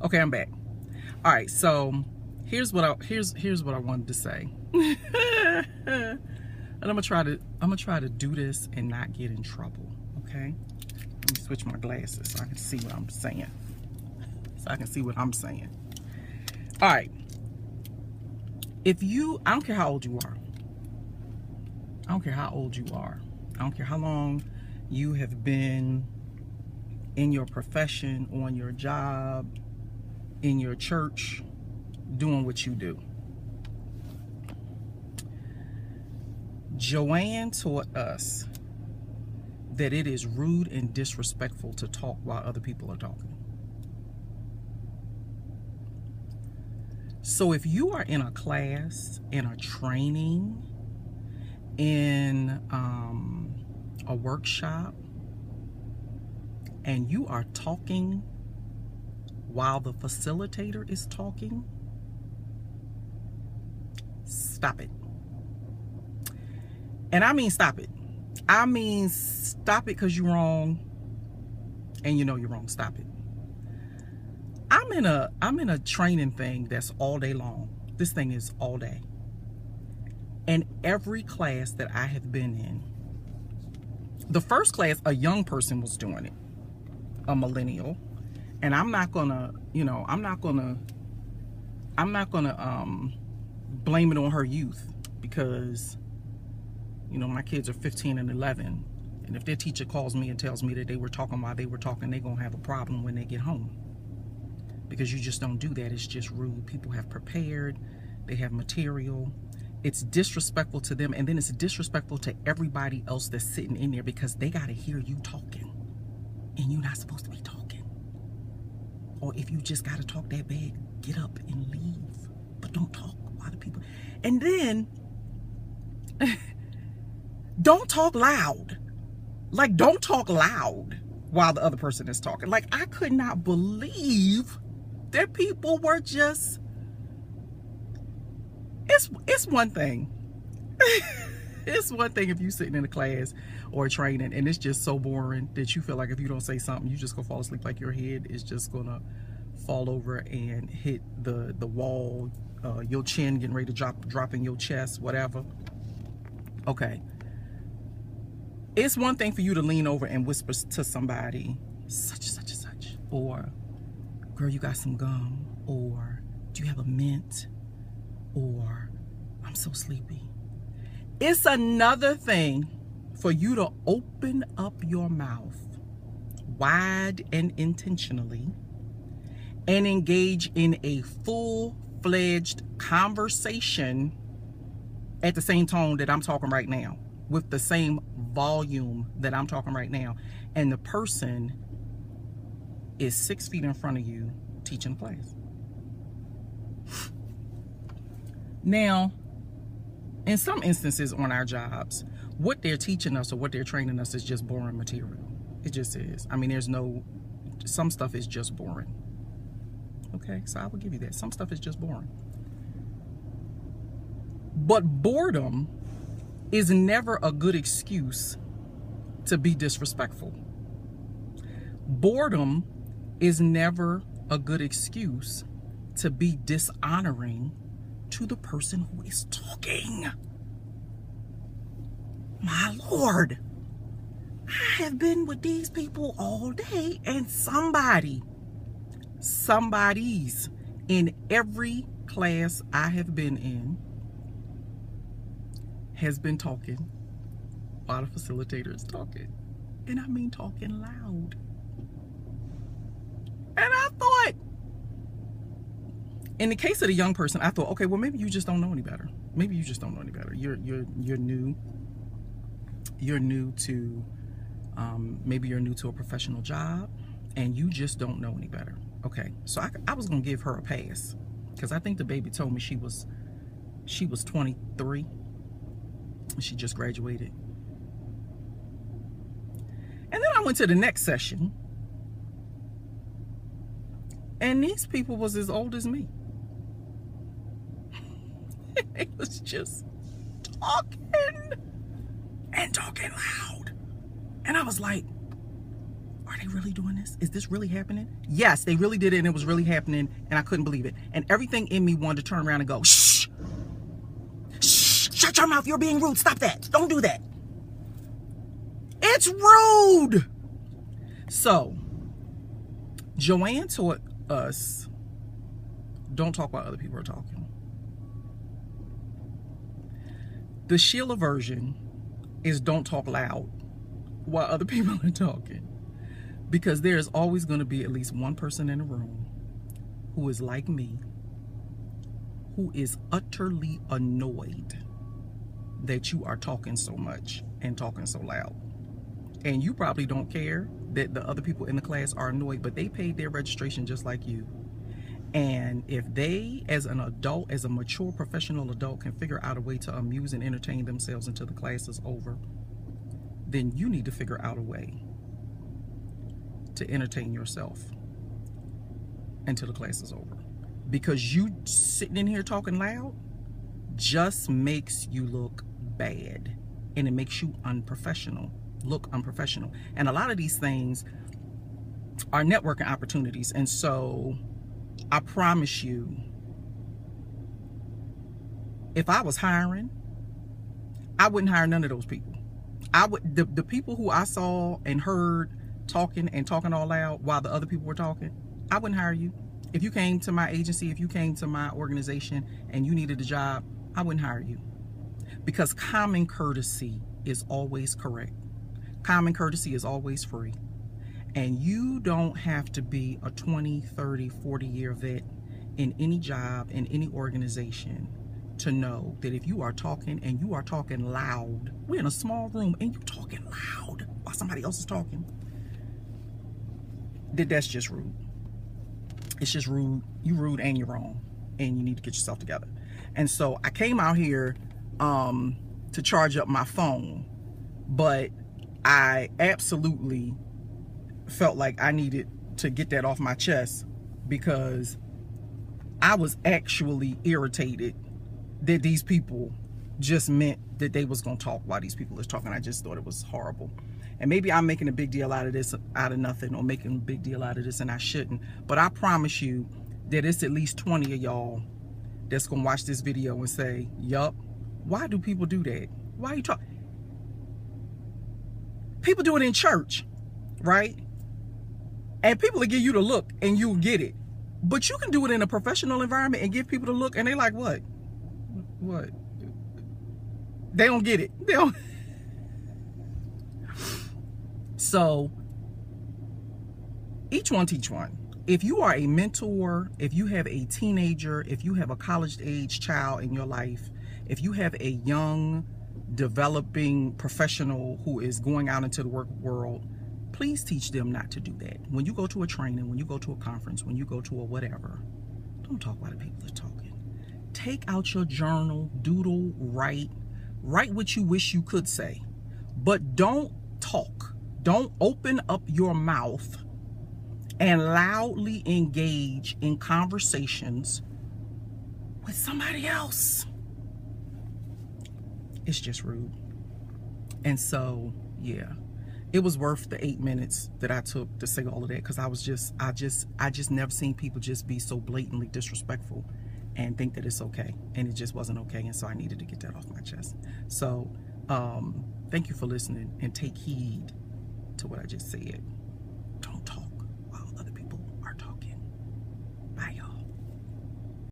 Okay, I'm back. All right, so here's what I wanted to say. And I'm gonna try to do this and not get in trouble. Okay, let me switch my glasses so I can see what I'm saying. All right, I don't care how old you are. I don't care how old you are. I don't care how long you have been in your profession, on your job, in your church, doing what you do. Joanne taught us that it is rude and disrespectful to talk while other people are talking. So if you are in a class, in a training, in a workshop, and you are talking while the facilitator is talking, stop it. And I mean stop it. I mean stop it because you're wrong and you know you're wrong. Stop it. I'm in a training thing that's all day long. This thing is all day. And every class that I have been in, the first class, a young person was doing it, a millennial. And I'm not gonna blame it on her youth, because my kids are 15 and 11, and if their teacher calls me and tells me that they were talking while they were talking, they're gonna have a problem when they get home, because you just don't do that. It's just rude. People have prepared, they have material. It's disrespectful to them, and then it's disrespectful to everybody else that's sitting in there, because they got to hear you talking and you're not supposed to be talking. Or if you just got to talk that bad, get up and leave, but don't talk while the people. And then don't talk loud. Like, don't talk loud while the other person is talking. Like, I could not believe that people were just, it's one thing. It's one thing if you're sitting in a class or a training and it's just so boring that you feel like if you don't say something, you just gonna fall asleep, like your head is just gonna fall over and hit the wall, your chin getting ready to drop in your chest, whatever. Okay. It's one thing for you to lean over and whisper to somebody, such and such, or girl, you got some gum, or do you have a mint, or I'm so sleepy. It's another thing for you to open up your mouth wide and intentionally and engage in a full-fledged conversation at the same tone that I'm talking right now, with the same volume that I'm talking right now, and the person is 6 feet in front of you teaching class. Now, in some instances on our jobs, what they're teaching us or what they're training us is just boring material. It just is. I mean, some stuff is just boring. Okay, so I will give you that. Some stuff is just boring. But boredom is never a good excuse to be disrespectful. Boredom is never a good excuse to be dishonoring to the person who is talking. My Lord, I have been with these people all day, and somebody's in every class I have been in has been talking while the facilitator is talking. And I mean talking loud. And I thought, in the case of the young person, I thought, okay, well, maybe you just don't know any better. Maybe you just don't know any better. You're new. You're new to, maybe you're new to a professional job, and you just don't know any better. Okay, so I was gonna give her a pass, because I think the baby told me she was 23. She just graduated. And then I went to the next session, and these people was as old as me. It was just talking and talking loud. And I was like, are they really doing this? Is this really happening? Yes, they really did it, and it was really happening, and I couldn't believe it. And everything in me wanted to turn around and go, shh, shh, shut your mouth, you're being rude, stop that, don't do that. It's rude. So, Joanne taught us, don't talk while other people are talking. The Sheila version is don't talk loud while other people are talking. Because there's always going to be at least one person in the room who is like me, who is utterly annoyed that you are talking so much and talking so loud. And you probably don't care that the other people in the class are annoyed, but they paid their registration just like you. And if they, as an adult, as a mature professional adult, can figure out a way to amuse and entertain themselves until the class is over, then you need to figure out a way to entertain yourself until the class is over. Because you sitting in here talking loud just makes you look bad, and it makes you unprofessional, look unprofessional. And a lot of these things are networking opportunities. And so I promise you, if I was hiring, I wouldn't hire none of those people. I would, the people who I saw and heard talking and talking all loud while the other people were talking, I wouldn't hire you. If you came to my agency, if you came to my organization and you needed a job, I wouldn't hire you. Because common courtesy is always correct. Common courtesy is always free. And you don't have to be a 20, 30, 40-year vet in any job, in any organization, to know that if you are talking and you are talking loud, we're in a small room and you're talking loud while somebody else is talking, that's just rude. It's just rude. You rude and you're wrong, and you need to get yourself together. And so I came out here to charge up my phone, but I absolutely felt like I needed to get that off my chest, because I was actually irritated that these people just meant that they was gonna talk while these people is talking. I just thought it was horrible. And maybe I'm making a big deal out of this, out of nothing, or making a big deal out of this, and I shouldn't. But I promise you that it's at least 20 of y'all that's gonna watch this video and say, yup, why do people do that? Why are you talking? People do it in church, right? And people will give you the look and you'll get it. But you can do it in a professional environment and give people the look, and they like, what? What? They don't get it. They don't. So, each one teach one. If you are a mentor, if you have a teenager, if you have a college-age child in your life, if you have a young, developing professional who is going out into the work world, please teach them not to do that. When you go to a training, when you go to a conference, when you go to a whatever, don't talk while the people are talking. Take out your journal, doodle, write what you wish you could say, but don't talk. Don't open up your mouth and loudly engage in conversations with somebody else. It's just rude. And so, yeah, it was worth the 8 minutes that I took to say all of that, because I just never seen people just be so blatantly disrespectful and think that it's okay, and it just wasn't okay. And so I needed to get that off my chest. So thank you for listening, and take heed to what I just said.